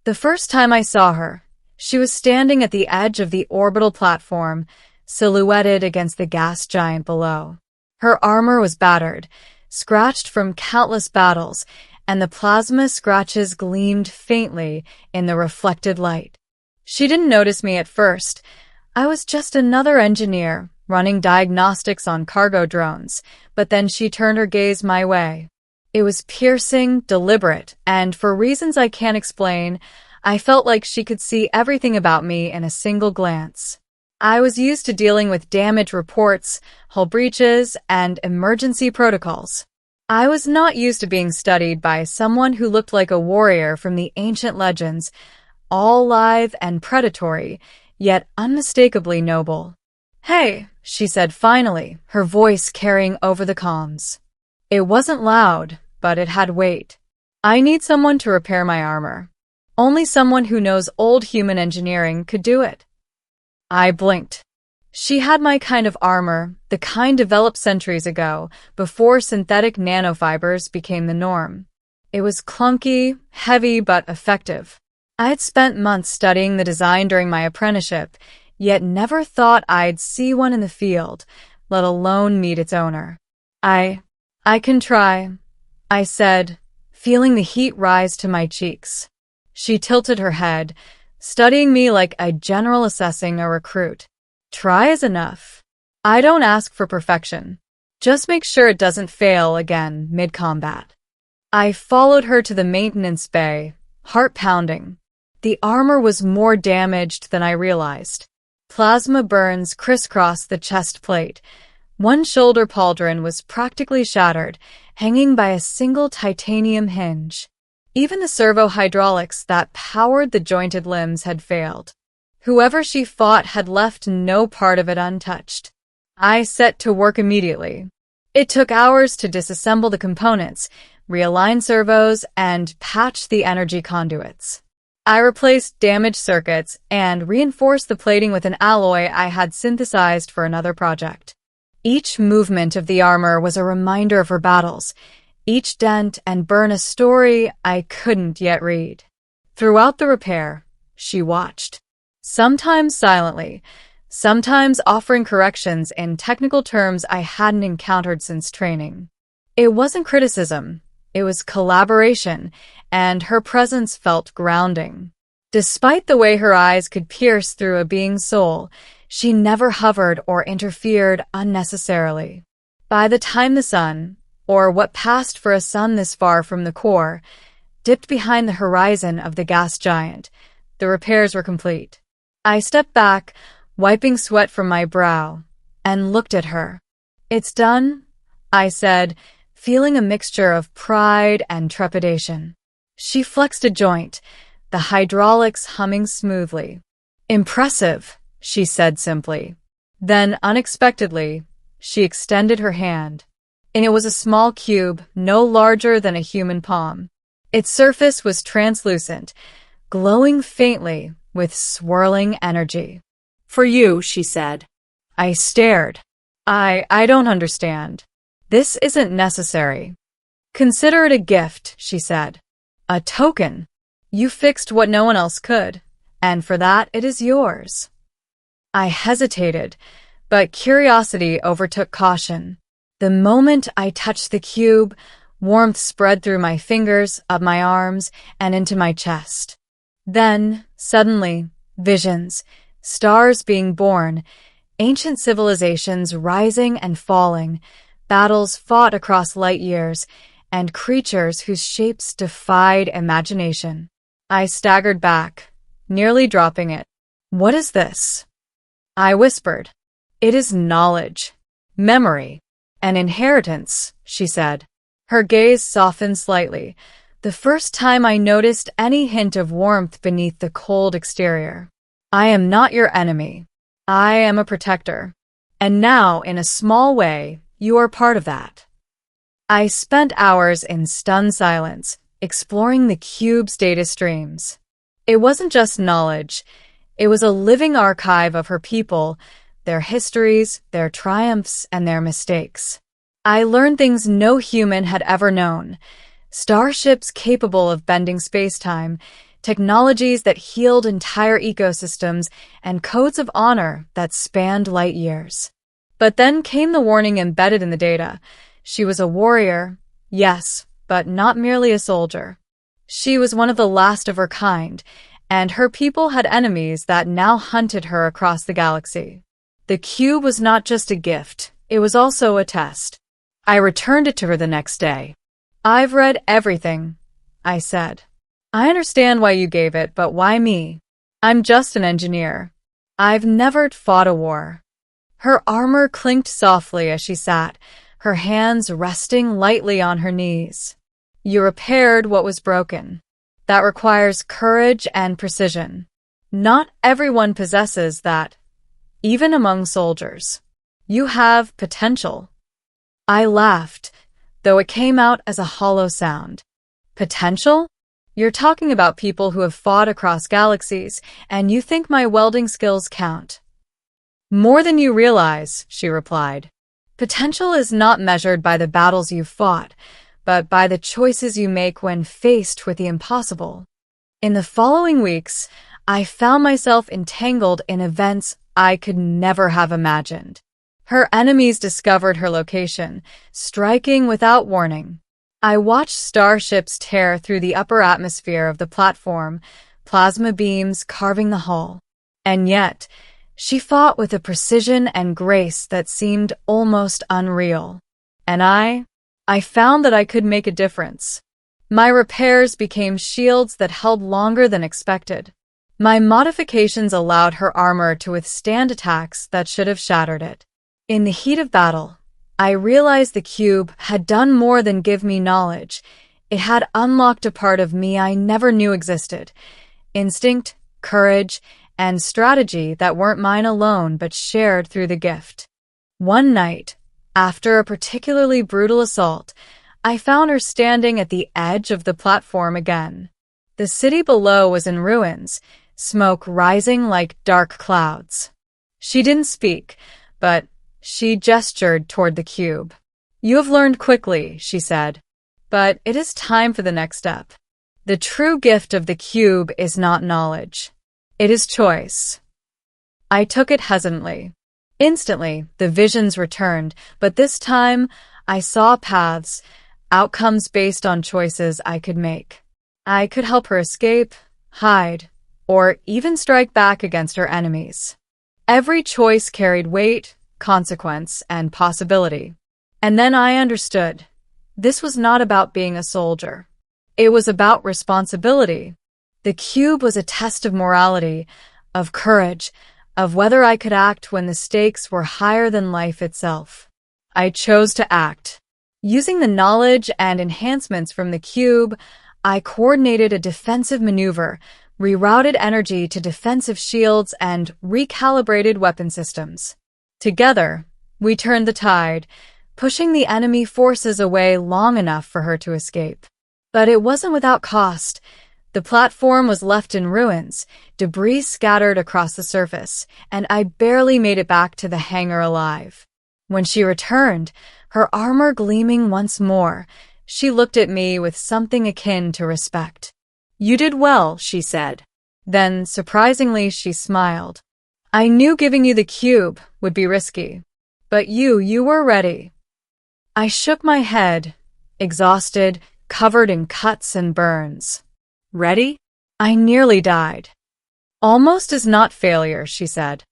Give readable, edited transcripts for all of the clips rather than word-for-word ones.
The first time I saw her, she was standing at the edge of the orbital platform, silhouetted against the gas giant below. Her armor was battered, scratched from countless battles, and the plasma scratches gleamed faintly in the reflected light. She didn't notice me at first. I was just another engineer, running diagnostics on cargo drones, but then she turned her gaze my way. It was piercing, deliberate, and for reasons I can't explain, I felt like she could see everything about me in a single glance. I was used to dealing with damage reports, hull breaches, and emergency protocols. I was not used to being studied by someone who looked like a warrior from the ancient legends, all live and predatory, yet unmistakably noble. "Hey," she said finally, her voice carrying over the comms. It wasn't loud, but it had weight. "I need someone to repair my armor. Only someone who knows old human engineering could do it." I blinked. She had my kind of armor, the kind developed centuries ago, before synthetic nanofibers became the norm. It was clunky, heavy, but effective. I had spent months studying the design during my apprenticeship, yet never thought I'd see one in the field, let alone meet its owner. I can try," I said, feeling the heat rise to my cheeks. She tilted her head, studying me like a general assessing a recruit. "Try is enough. I don't ask for perfection. Just make sure it doesn't fail again mid-combat." I followed her to the maintenance bay, heart pounding. The armor was more damaged than I realized. Plasma burns crisscrossed the chest plate. One shoulder pauldron was practically shattered, hanging by a single titanium hinge. Even the servo hydraulics that powered the jointed limbs had failed. Whoever she fought had left no part of it untouched. I set to work immediately. It took hours to disassemble the components, realign servos, and patch the energy conduits. I replaced damaged circuits and reinforced the plating with an alloy I had synthesized for another project. Each movement of the armor was a reminder of her battles, each dent and burn a story I couldn't yet read. Throughout the repair, she watched. Sometimes silently, sometimes offering corrections in technical terms I hadn't encountered since training. It wasn't criticism, it was collaboration, and her presence felt grounding. Despite the way her eyes could pierce through a being's soul, she never hovered or interfered unnecessarily. By the time the sun, or what passed for a sun this far from the core, dipped behind the horizon of the gas giant, the repairs were complete. I stepped back, wiping sweat from my brow, and looked at her. "It's done," I said, feeling a mixture of pride and trepidation. She flexed a joint, the hydraulics humming smoothly. "Impressive," she said simply. Then, unexpectedly, she extended her hand, and it was a small cube no larger than a human palm. Its surface was translucent, glowing faintly with swirling energy. "For you," she said. I stared. I don't understand. This isn't necessary." "Consider it a gift," she said. "A token. You fixed what no one else could, and for that it is yours." I hesitated, but curiosity overtook caution. The moment I touched the cube, warmth spread through my fingers, up my arms, and into my chest. Then, suddenly, visions, stars being born, ancient civilizations rising and falling, battles fought across light years, and creatures whose shapes defied imagination. I staggered back, nearly dropping it. "What is this?" I whispered. "It is knowledge, memory, an inheritance," she said. Her gaze softened slightly, the first time I noticed any hint of warmth beneath the cold exterior. "I am not your enemy. I am a protector. And now, in a small way, you are part of that." I spent hours in stunned silence, exploring the cube's data streams. It wasn't just knowledge. It was a living archive of her people, their histories, their triumphs, and their mistakes. I learned things no human had ever known. Starships capable of bending space-time, technologies that healed entire ecosystems, and codes of honor that spanned light years. But then came the warning embedded in the data. She was a warrior, yes, but not merely a soldier. She was one of the last of her kind, and her people had enemies that now hunted her across the galaxy. The cube was not just a gift, it was also a test. I returned it to her the next day. "I've read everything," I said. "I understand why you gave it, but why me? I'm just an engineer. I've never fought a war." Her armor clinked softly as she sat, her hands resting lightly on her knees. "You repaired what was broken. That requires courage and precision. Not everyone possesses that, even among soldiers. You have potential." I laughed, though it came out as a hollow sound. "Potential? You're talking about people who have fought across galaxies, and you think my welding skills count?" "More than you realize," she replied. "Potential is not measured by the battles you've fought, but by the choices you make when faced with the impossible." In the following weeks, I found myself entangled in events I could never have imagined. Her enemies discovered her location, striking without warning. I watched starships tear through the upper atmosphere of the platform, plasma beams carving the hull. And yet, she fought with a precision and grace that seemed almost unreal. And I found that I could make a difference. My repairs became shields that held longer than expected. My modifications allowed her armor to withstand attacks that should have shattered it. In the heat of battle, I realized the cube had done more than give me knowledge. It had unlocked a part of me I never knew existed. Instinct, courage, and strategy that weren't mine alone but shared through the gift. One night, after a particularly brutal assault, I found her standing at the edge of the platform again. The city below was in ruins, smoke rising like dark clouds. She didn't speak, but she gestured toward the cube. "You have learned quickly," she said, "but it is time for the next step. The true gift of the cube is not knowledge. It is choice." I took it hesitantly. Instantly, the visions returned, but this time I saw paths, outcomes based on choices I could make. I could help her escape, hide, or even strike back against her enemies. Every choice carried weight, consequence, and possibility. And then I understood. This was not about being a soldier. It was about responsibility. The cube was a test of morality, of courage, of whether I could act when the stakes were higher than life itself. I chose to act. Using the knowledge and enhancements from the cube, I coordinated a defensive maneuver, rerouted energy to defensive shields, and recalibrated weapon systems. Together, we turned the tide, pushing the enemy forces away long enough for her to escape. But it wasn't without cost. The platform was left in ruins, debris scattered across the surface, and I barely made it back to the hangar alive. When she returned, her armor gleaming once more, she looked at me with something akin to respect. "You did well," she said. Then, surprisingly, she smiled. "I knew giving you the cube would be risky, but you were ready." I shook my head, exhausted, covered in cuts and burns. "Ready?" I nearly died. "Almost is not failure," she said.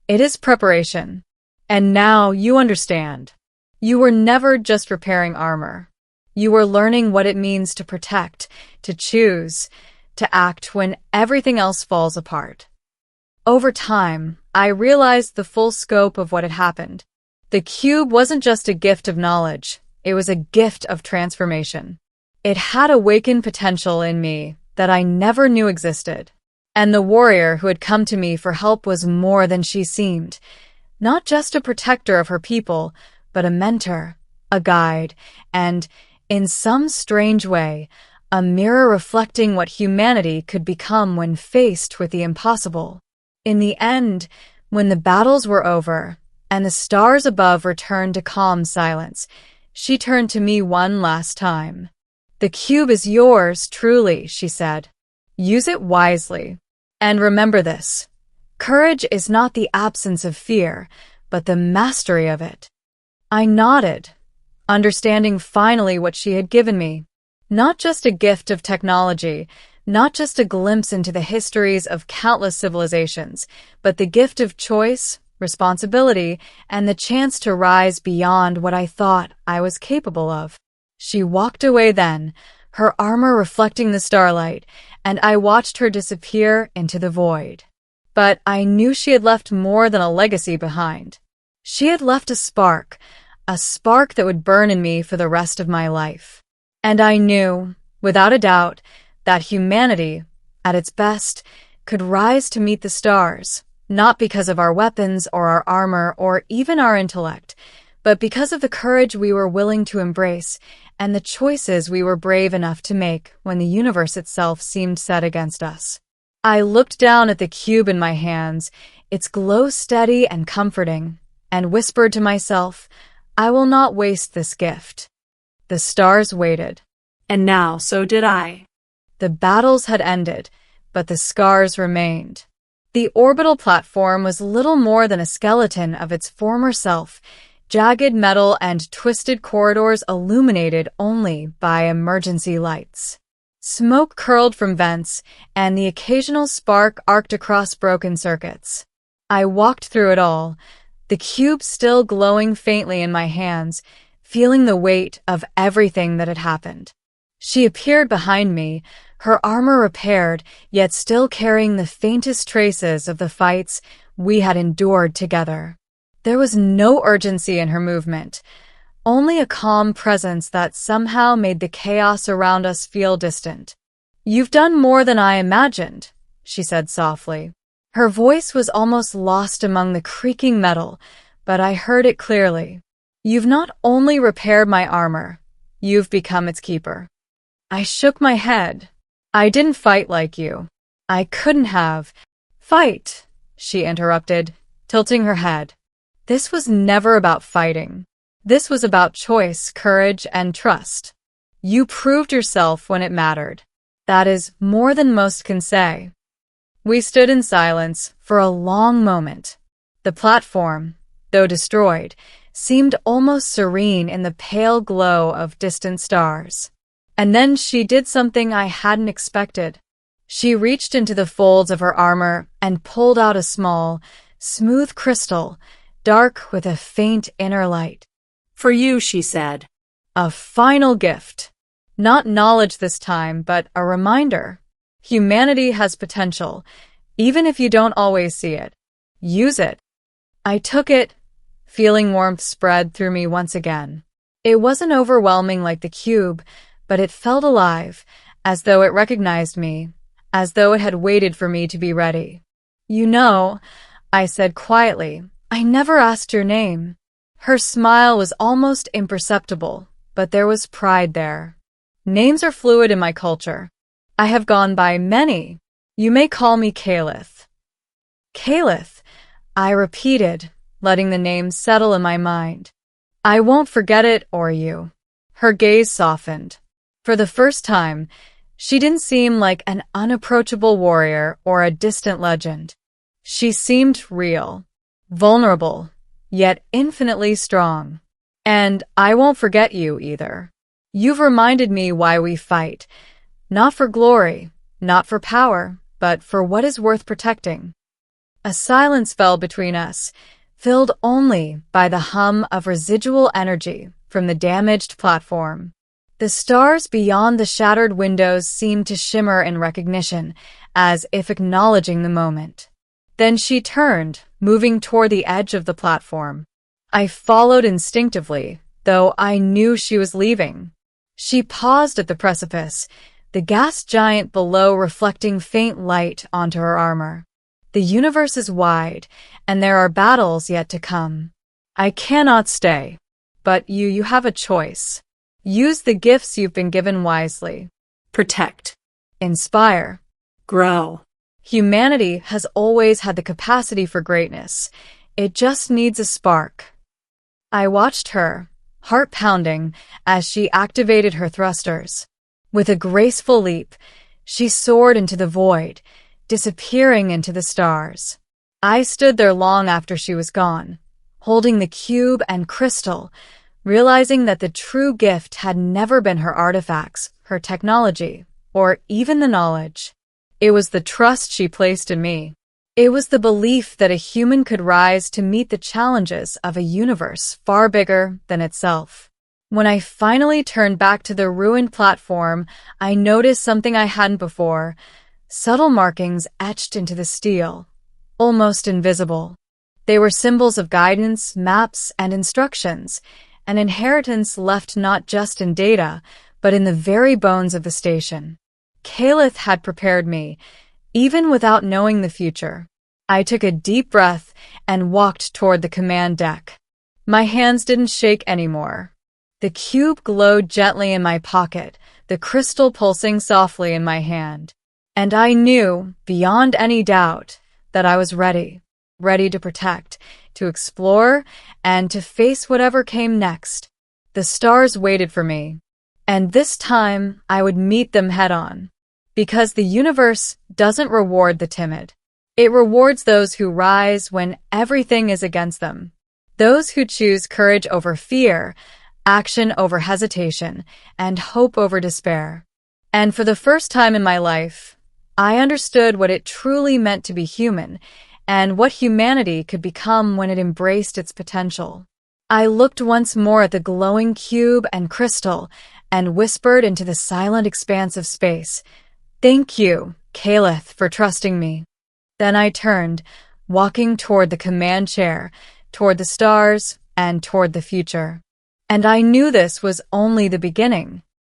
"It is preparation. And now you understand. You were never just repairing armor. You were learning what it means to protect, to choose, to act when everything else falls apart." Over time, I realized the full scope of what had happened. The cube wasn't just a gift of knowledge, it was a gift of transformation. It had awakened potential in me that I never knew existed. And the warrior who had come to me for help was more than she seemed. Not just a protector of her people, but a mentor, a guide, and, in some strange way, a mirror reflecting what humanity could become when faced with the impossible. In the end, when the battles were over, and the stars above returned to calm silence, she turned to me one last time. "The cube is yours, truly," she said. Use it wisely. And remember this. Courage is not the absence of fear, but the mastery of it. I nodded, understanding finally what she had given me. Not just a gift of technology, not just a glimpse into the histories of countless civilizations, but the gift of choice, responsibility, and the chance to rise beyond what I thought I was capable of. She walked away then, her armor reflecting the starlight, and I watched her disappear into the void. But I knew she had left more than a legacy behind. She had left a spark that would burn in me for the rest of my life. And I knew, without a doubt, that humanity, at its best, could rise to meet the stars, not because of our weapons or our armor or even our intellect, but because of the courage we were willing to embrace and the choices we were brave enough to make when the universe itself seemed set against us. I looked down at the cube in my hands, its glow steady and comforting, and whispered to myself, I will not waste this gift. The stars waited. And now, so did I. The battles had ended, but the scars remained. The orbital platform was little more than a skeleton of its former self, jagged metal and twisted corridors illuminated only by emergency lights. Smoke curled from vents, and the occasional spark arced across broken circuits. I walked through it all, the cube still glowing faintly in my hands, feeling the weight of everything that had happened. She appeared behind me, her armor repaired, yet still carrying the faintest traces of the fights we had endured together. There was no urgency in her movement, only a calm presence that somehow made the chaos around us feel distant. You've done more than I imagined, she said softly. Her voice was almost lost among the creaking metal, but I heard it clearly. You've not only repaired my armor, you've become its keeper. I shook my head. I didn't fight like you. I couldn't have. Fight, she interrupted, tilting her head. This was never about fighting. This was about choice, courage, and trust. You proved yourself when it mattered. That is more than most can say. We stood in silence for a long moment. The platform, though destroyed, seemed almost serene in the pale glow of distant stars. And then she did something I hadn't expected. She reached into the folds of her armor and pulled out a small, smooth crystal, dark with a faint inner light. For you, she said. A final gift. Not knowledge this time, but a reminder. Humanity has potential, even if you don't always see it. Use it. I took it, feeling warmth spread through me once again. It wasn't overwhelming like the cube, but it felt alive, as though it recognized me, as though it had waited for me to be ready. You know, I said quietly, I never asked your name. Her smile was almost imperceptible, but there was pride there. Names are fluid in my culture. I have gone by many. You may call me Caliph. Caliph, I repeated, letting the name settle in my mind. I won't forget it or you. Her gaze softened. For the first time, she didn't seem like an unapproachable warrior or a distant legend. She seemed real, vulnerable, yet infinitely strong. And I won't forget you either. You've reminded me why we fight. Not for glory, not for power, but for what is worth protecting. A silence fell between us, filled only by the hum of residual energy from the damaged platform. The stars beyond the shattered windows seemed to shimmer in recognition, as if acknowledging the moment. Then she turned, moving toward the edge of the platform. I followed instinctively, though I knew she was leaving. She paused at the precipice, the gas giant below reflecting faint light onto her armor. The universe is wide, and there are battles yet to come. I cannot stay. But you have a choice. Use the gifts you've been given wisely. Protect. Inspire. Grow. Humanity has always had the capacity for greatness. It just needs a spark. I watched her, heart pounding, as she activated her thrusters. With a graceful leap, She soared into the void, disappearing into the stars. I stood there long after she was gone, holding the cube and crystal, realizing that the true gift had never been her artifacts, her technology, or even the knowledge. It was the trust she placed in me. It was the belief that a human could rise to meet the challenges of a universe far bigger than itself. When I finally turned back to the ruined platform, I noticed something I hadn't before: subtle markings etched into the steel, almost invisible. They were symbols of guidance, maps, and instructions, an inheritance left not just in data, but in the very bones of the station. Caliph had prepared me, even without knowing the future. I took a deep breath and walked toward the command deck. My hands didn't shake anymore. The cube glowed gently in my pocket, the crystal pulsing softly in my hand. And I knew, beyond any doubt, that I was ready to protect, to explore, and to face whatever came next. The stars waited for me, and this time I would meet them head-on. Because the universe doesn't reward the timid. It rewards those who rise when everything is against them. Those who choose courage over fear, action over hesitation, and hope over despair. And for the first time in my life, I understood what it truly meant to be human, and what humanity could become when it embraced its potential. I looked once more at the glowing cube and crystal, and whispered into the silent expanse of space, "Thank you, Caliph, for trusting me." Then I turned, walking toward the command chair, toward the stars, and toward the future. And I knew this was only the beginning.